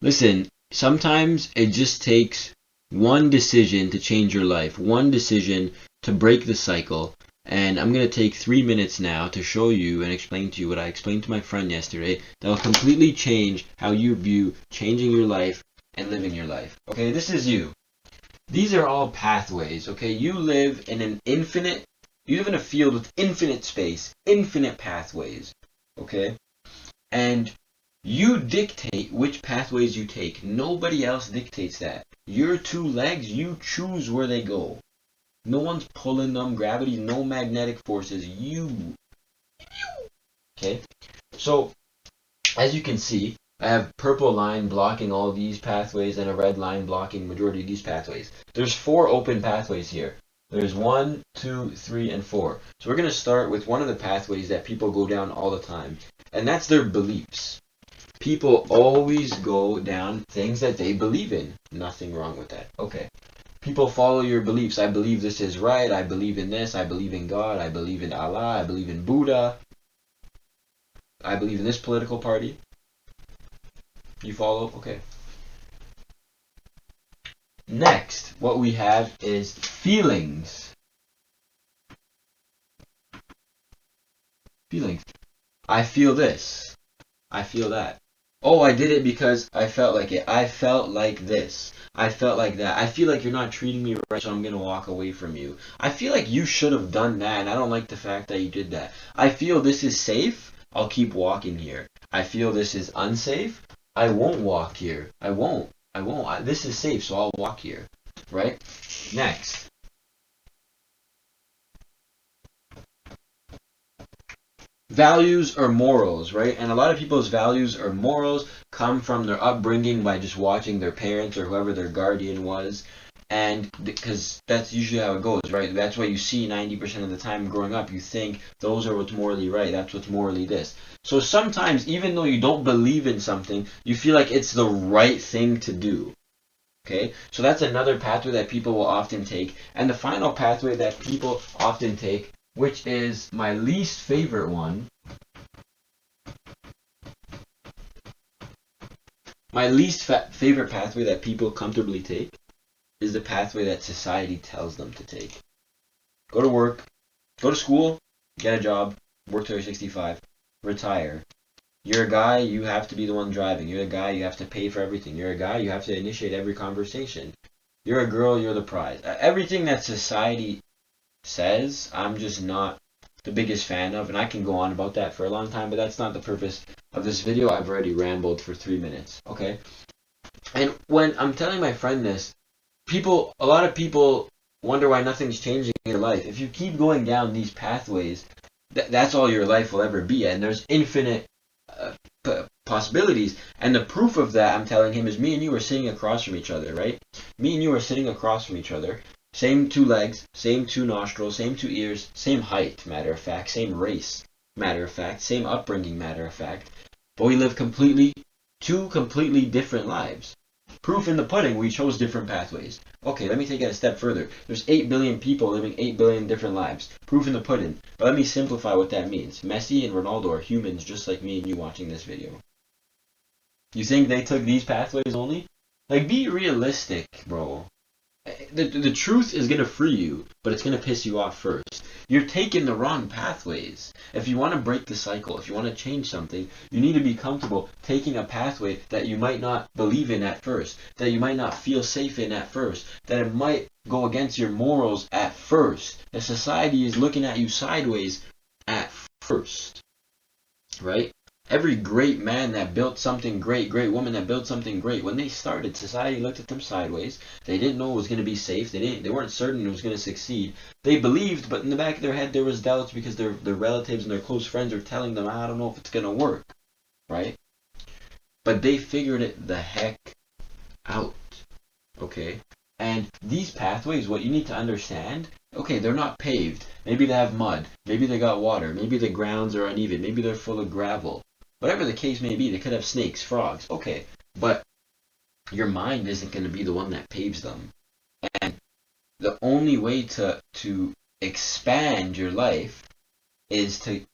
Listen, sometimes it just takes one decision to change your life, one decision to break the cycle. And I'm going to take 3 minutes now to show you and explain to you what I explained to my friend yesterday that will completely change how you view changing your life and living your life. Okay, this is you. These are all pathways, okay? You live in a field with infinite space, infinite pathways, okay? And you dictate which pathways you take. Nobody else dictates that. Your two legs, you choose where they go. No one's pulling them, gravity, no magnetic forces. You. Okay? So, as you can see, I have purple line blocking all these pathways and a red line blocking majority of these pathways. There's 4 open pathways here. There's 1, 2, 3, and 4. So we're going to start with one of the pathways that people go down all the time, and that's their beliefs. People always go down things that they believe in. Nothing wrong with that. Okay. People follow your beliefs. I believe this is right. I believe in this. I believe in God. I believe in Allah. I believe in Buddha. I believe in this political party. You follow? Okay. Next, what we have is feelings. Feelings. I feel this. I feel that. Oh, I did it because I felt like it. I felt like this. I felt like that. I feel like you're not treating me right, so I'm going to walk away from you. I feel like you should have done that, and I don't like the fact that you did that. I feel this is safe. I'll keep walking here. I feel this is unsafe. I won't walk here. I won't. This is safe, so I'll walk here. Right? Next. Values or morals, right? And a lot of people's values or morals come from their upbringing by just watching their parents or whoever their guardian was. And because that's usually how it goes, right? That's why you see 90% of the time growing up, you think those are what's morally right, that's what's morally this. So sometimes, even though you don't believe in something, you feel like it's the right thing to do. Okay? So that's another pathway that people will often take. And the final pathway that people often take, which is my least favorite one. My least favorite pathway that people comfortably take is the pathway that society tells them to take. Go to work, go to school, get a job, work till you're 65, retire. You're a guy, you have to be the one driving. You're a guy, you have to pay for everything. You're a guy, you have to initiate every conversation. You're a girl, you're the prize. Everything that society says, I'm just not the biggest fan of, and I can go on about that for a long time, but that's not the purpose of this video. I've already rambled for 3 minutes, okay? And when I'm telling my friend this, a lot of people wonder why nothing's changing in your life. If you keep going down these pathways, that's all your life will ever be, and there's infinite possibilities. And the proof of that, I'm telling him, is me and you are sitting across from each other, right? Me and you are sitting across from each other. Same 2 legs, same 2 nostrils, same 2 ears, same height, matter of fact, same race, matter of fact, same upbringing, matter of fact. But we live 2 completely different lives. Proof in the pudding, we chose different pathways. Okay, let me take it a step further. There's 8 billion people living 8 billion different lives. Proof in the pudding. But let me simplify what that means. Messi and Ronaldo are humans just like me and you watching this video. You think they took these pathways only? Like, be realistic, bro. The truth is going to free you, but it's going to piss you off first. You're taking the wrong pathways. If you want to break the cycle, if you want to change something, you need to be comfortable taking a pathway that you might not believe in at first, that you might not feel safe in at first, that it might go against your morals at first. The society is looking at you sideways at first, right? Every great man that built something great, great woman that built something great, when they started, society looked at them sideways. They didn't know it was going to be safe. They weren't certain it was going to succeed. They believed, but in the back of their head there was doubts because their relatives and their close friends are telling them, I don't know if it's going to work, right? But they figured it the heck out, okay? And these pathways, what you need to understand, okay, they're not paved. Maybe they have mud. Maybe they got water. Maybe the grounds are uneven. Maybe they're full of gravel. Whatever the case may be, they could have snakes, frogs, okay, but your mind isn't going to be the one that paves them. And the only way to expand your life is to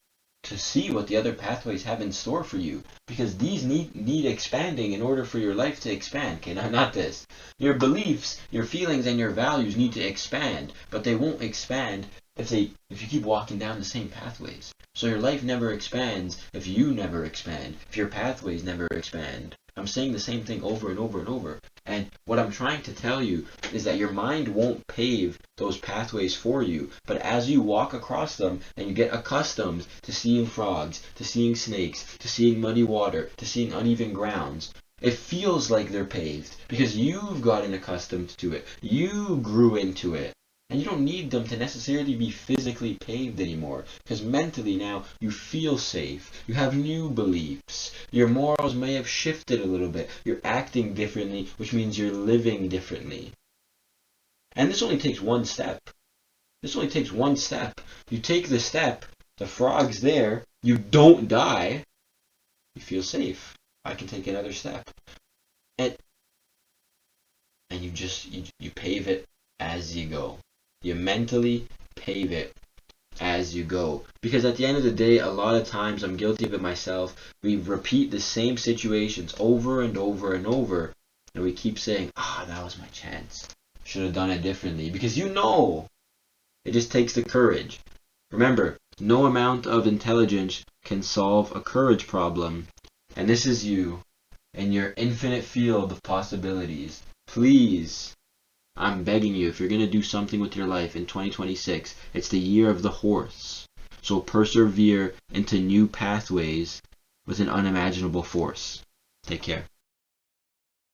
to see what the other pathways have in store for you, because these need expanding in order for your life to expand. Okay, not this. Your beliefs, your feelings, and your values need to expand, but they won't expand if you keep walking down the same pathways. So your life never expands if you never expand, if your pathways never expand. I'm saying the same thing over and over and over. And what I'm trying to tell you is that your mind won't pave those pathways for you, but as you walk across them and you get accustomed to seeing frogs, to seeing snakes, to seeing muddy water, to seeing uneven grounds, it feels like they're paved because you've gotten accustomed to it. You grew into it. And you don't need them to necessarily be physically paved anymore, because mentally now you feel safe. You have new beliefs. Your morals may have shifted a little bit. You're acting differently, which means you're living differently. And this only takes one step. This only takes one step. You take the step, the frog's there, you don't die, you feel safe. I can take another step. And you pave it as you go. You mentally pave it as you go. Because at the end of the day, a lot of times, I'm guilty of it myself, we repeat the same situations over and over and over, and we keep saying, that was my chance. Should have done it differently. Because you know, it just takes the courage. Remember, no amount of intelligence can solve a courage problem. And this is you, in your infinite field of possibilities. Please, I'm begging you, if you're going to do something with your life in 2026, it's the year of the horse. So persevere into new pathways with an unimaginable force. Take care.